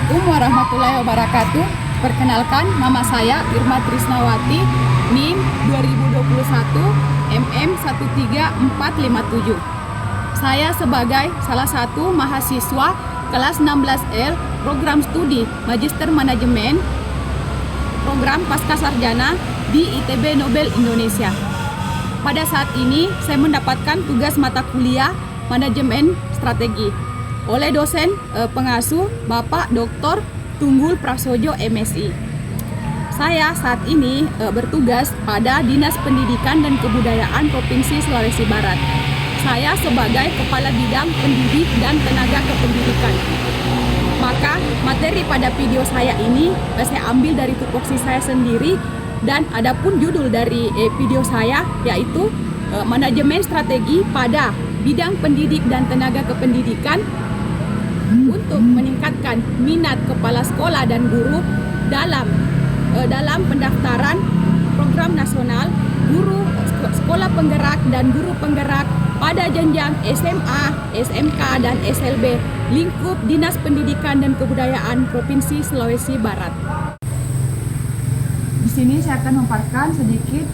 Assalamualaikum warahmatullahi wabarakatuh. Perkenalkan, nama saya Irma Trisnawati, NIM 2021 MM13457. Saya sebagai salah satu mahasiswa kelas 16L program studi Magister Manajemen program Pasca Sarjana di ITB Nobel Indonesia. Pada saat ini saya mendapatkan tugas mata kuliah Manajemen Strategi oleh dosen pengasuh Bapak Dr. Tunggul Prasojo MSI. Saya saat ini bertugas pada Dinas Pendidikan dan Kebudayaan Provinsi Sulawesi Barat. Saya sebagai Kepala Bidang Pendidik dan Tenaga Kependidikan. Maka materi pada video saya ini saya ambil dari tupoksi saya sendiri, dan adapun judul dari video saya yaitu Manajemen Strategi pada Bidang Pendidik dan Tenaga Kependidikan untuk meningkatkan minat kepala sekolah dan guru dalam pendaftaran program nasional guru sekolah penggerak dan guru penggerak pada jenjang SMA, SMK, dan SLB lingkup Dinas Pendidikan dan Kebudayaan Provinsi Sulawesi Barat. Di sini saya akan memaparkan sedikit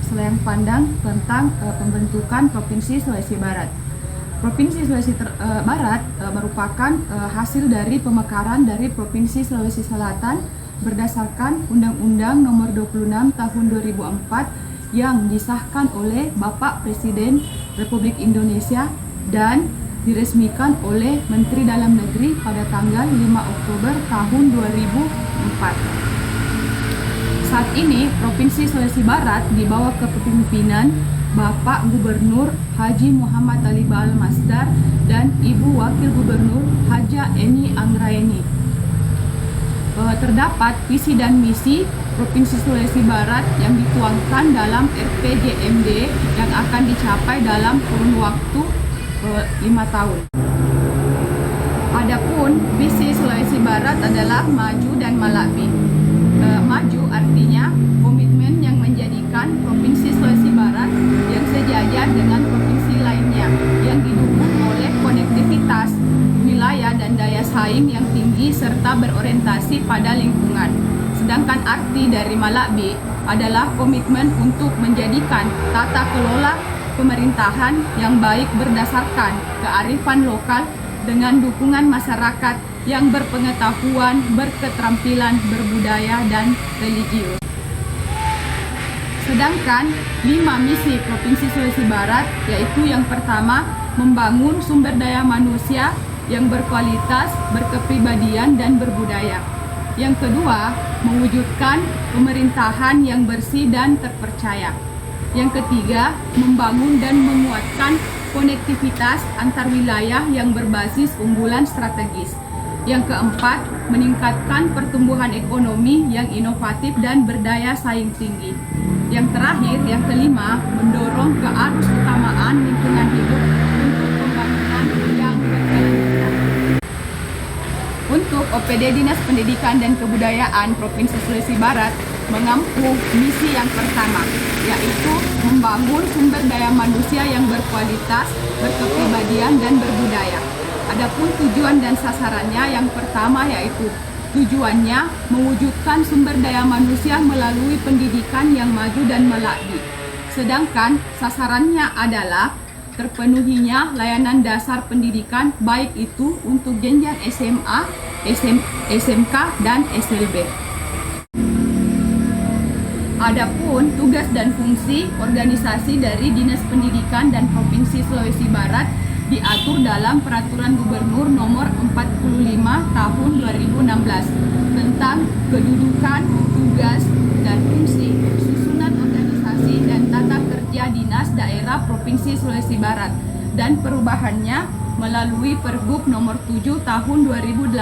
selain pandang tentang pembentukan Provinsi Sulawesi Barat. Provinsi Sulawesi Barat merupakan hasil dari pemekaran dari Provinsi Sulawesi Selatan berdasarkan Undang-Undang Nomor 26 Tahun 2004 yang disahkan oleh Bapak Presiden Republik Indonesia dan diresmikan oleh Menteri Dalam Negeri pada tanggal 5 Oktober tahun 2004. Saat ini Provinsi Sulawesi Barat di bawah kepemimpinan Bapak Gubernur Haji Muhammad Ali Baal Masdar dan Ibu Wakil Gubernur Haja Eni Anggraeni. Terdapat visi dan misi Provinsi Sulawesi Barat yang dituangkan dalam RPJMD yang akan dicapai dalam kurun waktu 5 tahun. Adapun visi Sulawesi Barat adalah maju dan malakbi. Maju artinya komitmen yang menjadikan Provinsi Sulawesi Barat yang sejajar dengan provinsi lainnya yang didukung oleh konektivitas wilayah dan daya saing yang tinggi serta berorientasi pada lingkungan. Sedangkan arti dari malakbi adalah komitmen untuk menjadikan tata kelola pemerintahan yang baik berdasarkan kearifan lokal dengan dukungan masyarakat yang berpengetahuan, berketerampilan, berbudaya, dan religius. Sedangkan 5 misi Provinsi Sulawesi Barat yaitu yang pertama, membangun sumber daya manusia yang berkualitas, berkepribadian, dan berbudaya. Yang kedua, mewujudkan pemerintahan yang bersih dan terpercaya. Yang ketiga, membangun dan menguatkan konektivitas antar wilayah yang berbasis unggulan strategis. Yang keempat, meningkatkan pertumbuhan ekonomi yang inovatif dan berdaya saing tinggi. Yang terakhir, yang kelima, mendorong kearusutamaan lingkungan hidup untuk pembangunan yang berkelanjutan. Untuk OPD Dinas Pendidikan dan Kebudayaan Provinsi Sulawesi Barat mengampu misi yang pertama, yaitu membangun sumber daya manusia yang berkualitas, berkepribadian, dan berbudaya. Adapun tujuan dan sasarannya yang pertama yaitu tujuannya mewujudkan sumber daya manusia melalui pendidikan yang maju dan malakbi. Sedangkan sasarannya adalah terpenuhinya layanan dasar pendidikan baik itu untuk jenjang SMA, SMK, dan SLB. Adapun tugas dan fungsi organisasi dari Dinas Pendidikan dan Provinsi Sulawesi Barat diatur dalam Peraturan Gubernur Nomor 45 Tahun 2016 tentang kedudukan, tugas, dan fungsi, susunan organisasi dan tata kerja Dinas Daerah Provinsi Sulawesi Barat dan perubahannya melalui Pergub Nomor 7 Tahun 2018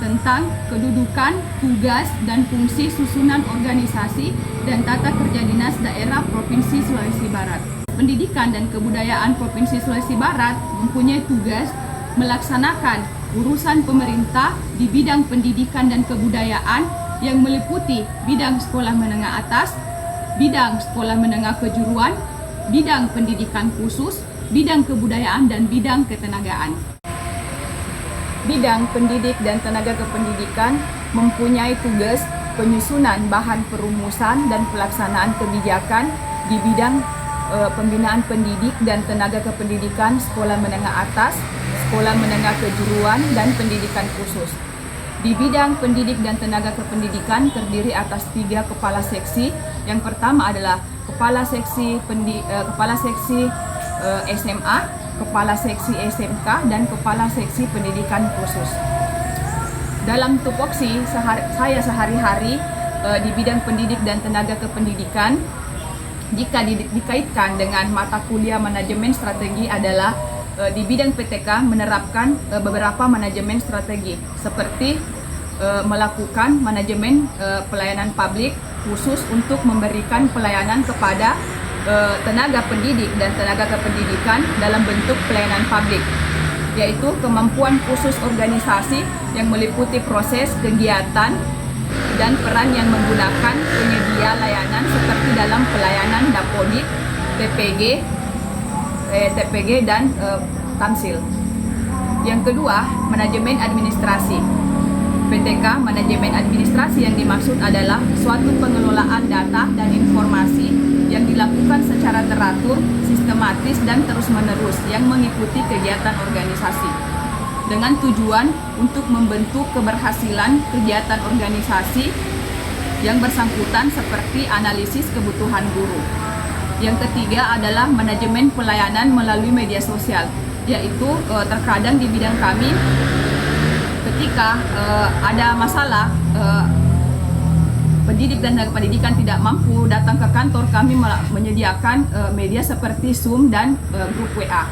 tentang kedudukan, tugas, dan fungsi susunan organisasi dan tata kerja Dinas Daerah Provinsi Sulawesi Barat. Pendidikan dan Kebudayaan Provinsi Sulawesi Barat mempunyai tugas melaksanakan urusan pemerintah di bidang pendidikan dan kebudayaan yang meliputi bidang sekolah menengah atas, bidang sekolah menengah kejuruan, bidang pendidikan khusus, bidang kebudayaan, dan bidang ketenagaan. bidang pendidik dan tenaga kependidikan mempunyai tugas penyusunan bahan perumusan dan pelaksanaan kebijakan di bidang pembinaan pendidik dan tenaga kependidikan sekolah menengah atas, sekolah menengah kejuruan, dan pendidikan khusus. Di bidang pendidik dan tenaga kependidikan terdiri atas 3 kepala seksi. Yang pertama adalah kepala seksi SMA, kepala seksi SMK, dan kepala seksi pendidikan khusus. Dalam tupoksi saya sehari-hari di bidang pendidik dan tenaga kependidikan, jika dikaitkan dengan mata kuliah manajemen strategi adalah di bidang PTK menerapkan beberapa manajemen strategi seperti melakukan manajemen pelayanan publik khusus untuk memberikan pelayanan kepada tenaga pendidik dan tenaga kependidikan dalam bentuk pelayanan publik, yaitu kemampuan khusus organisasi yang meliputi proses, kegiatan, dan peran yang menggunakan penyedia layanan seperti dalam pelayanan Dapodik, TPG dan Tamsil. Yang kedua, manajemen administrasi. PTK manajemen administrasi yang dimaksud adalah suatu pengelolaan data dan informasi yang dilakukan secara teratur, sistematis, dan terus-menerus yang mengikuti kegiatan organisasi dengan tujuan untuk membentuk keberhasilan kegiatan organisasi yang bersangkutan seperti analisis kebutuhan guru. Yang ketiga adalah manajemen pelayanan melalui media sosial, yaitu terkadang di bidang kami ketika ada masalah pendidik dan tenaga pendidikan tidak mampu datang ke kantor, kami menyediakan media seperti Zoom dan grup WA.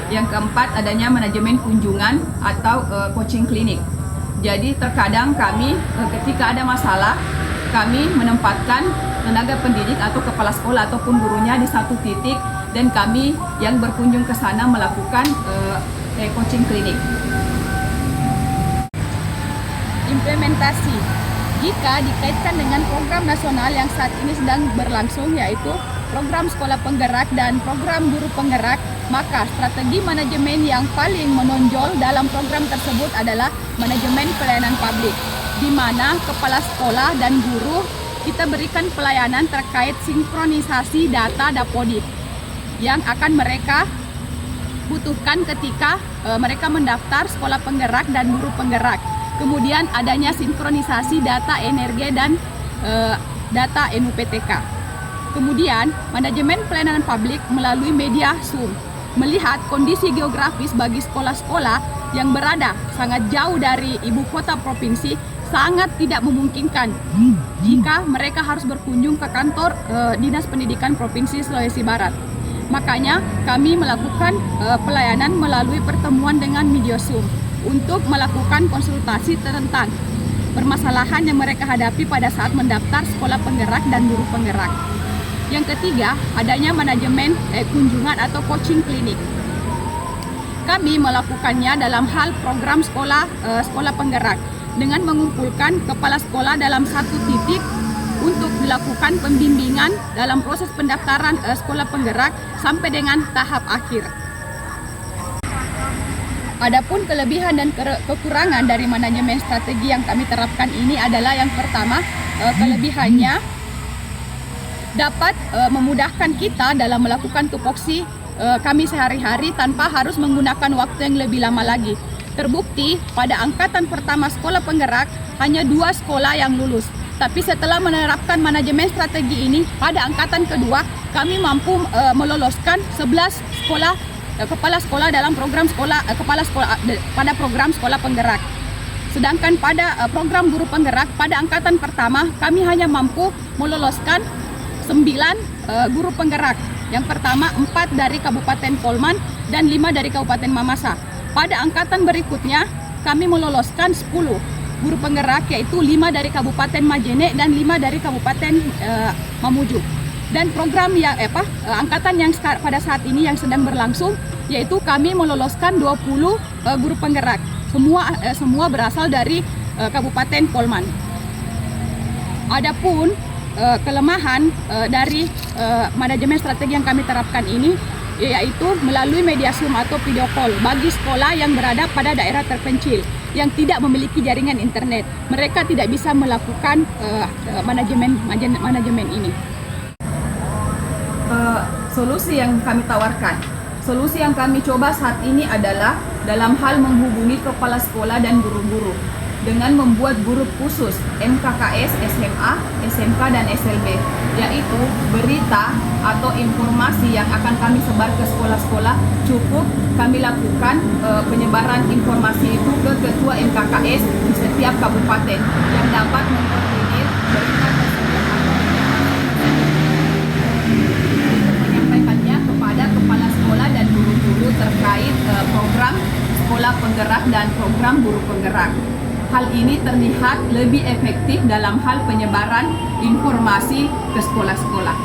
Yang keempat adanya manajemen kunjungan atau coaching klinik. Jadi terkadang kami ketika ada masalah, kami menempatkan tenaga pendidik atau kepala sekolah ataupun gurunya di satu titik dan kami yang berkunjung ke sana melakukan coaching klinik. Implementasi. Jika dikaitkan dengan program nasional yang saat ini sedang berlangsung, yaitu program sekolah penggerak dan program guru penggerak, maka strategi manajemen yang paling menonjol dalam program tersebut adalah manajemen pelayanan publik, di mana kepala sekolah dan guru kita berikan pelayanan terkait sinkronisasi data Dapodik yang akan mereka butuhkan ketika mereka mendaftar sekolah penggerak dan guru penggerak. Kemudian adanya sinkronisasi data energi dan data NUPTK. Kemudian manajemen pelayanan publik melalui media Zoom, melihat kondisi geografis bagi sekolah-sekolah yang berada sangat jauh dari ibu kota provinsi sangat tidak memungkinkan jika mereka harus berkunjung ke kantor Dinas Pendidikan Provinsi Sulawesi Barat. Makanya kami melakukan pelayanan melalui pertemuan dengan media Zoom untuk melakukan konsultasi tentang permasalahan yang mereka hadapi pada saat mendaftar sekolah penggerak dan guru penggerak. Yang ketiga, adanya manajemen kunjungan atau coaching klinik. Kami melakukannya dalam hal program sekolah penggerak dengan mengumpulkan kepala sekolah dalam satu titik untuk dilakukan pembimbingan dalam proses pendaftaran sekolah penggerak sampai dengan tahap akhir. Adapun kelebihan dan kekurangan dari manajemen strategi yang kami terapkan ini adalah yang pertama, kelebihannya dapat memudahkan kita dalam melakukan tupoksi kami sehari-hari tanpa harus menggunakan waktu yang lebih lama lagi. Terbukti pada angkatan pertama sekolah penggerak hanya 2 sekolah yang lulus. Tapi setelah menerapkan manajemen strategi ini, pada angkatan kedua kami mampu meloloskan 11 sekolah kepala sekolah dalam program pada program sekolah penggerak. Sedangkan pada program guru penggerak pada angkatan pertama kami hanya mampu meloloskan 9 guru penggerak. Yang pertama 4 dari Kabupaten Polman dan 5 dari Kabupaten Mamasa. Pada angkatan berikutnya kami meloloskan 10 guru penggerak, yaitu 5 dari Kabupaten Majene dan 5 dari Kabupaten Mamuju. Dan program yang angkatan yang pada saat ini yang sedang berlangsung, yaitu kami meloloskan 20 guru penggerak. Semua berasal dari Kabupaten Polman. Adapun kelemahan dari manajemen strategi yang kami terapkan ini, yaitu melalui media Zoom atau video call bagi sekolah yang berada pada daerah terpencil yang tidak memiliki jaringan internet. Mereka tidak bisa melakukan manajemen ini. Solusi yang kami tawarkan, solusi yang kami coba saat ini adalah dalam hal menghubungi kepala sekolah dan guru-guru dengan membuat grup khusus MKKS, SMA, SMK, dan SLB, yaitu berita atau informasi yang akan kami sebar ke sekolah-sekolah. Cukup kami lakukan penyebaran informasi itu ke ketua MKKS di setiap kabupaten yang dapat mengkoordinir berita tersebut atau menyampaikannya kepada kepala sekolah dan guru-guru terkait program sekolah penggerak dan program guru penggerak. Hal ini terlihat lebih efektif dalam hal penyebaran informasi ke sekolah-sekolah.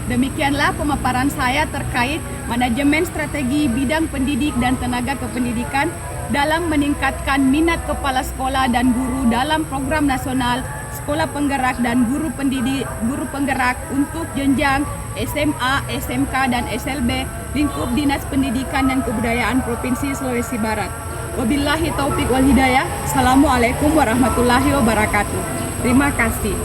Demikianlah pemaparan saya terkait manajemen strategi bidang pendidik dan tenaga kependidikan dalam meningkatkan minat kepala sekolah dan guru dalam program nasional sekolah penggerak dan guru penggerak untuk jenjang SMA, SMK, dan SLB lingkup Dinas Pendidikan dan Kebudayaan Provinsi Sulawesi Barat. Wabillahi taufik wal hidayah. Assalamualaikum warahmatullahi wabarakatuh. Terima kasih.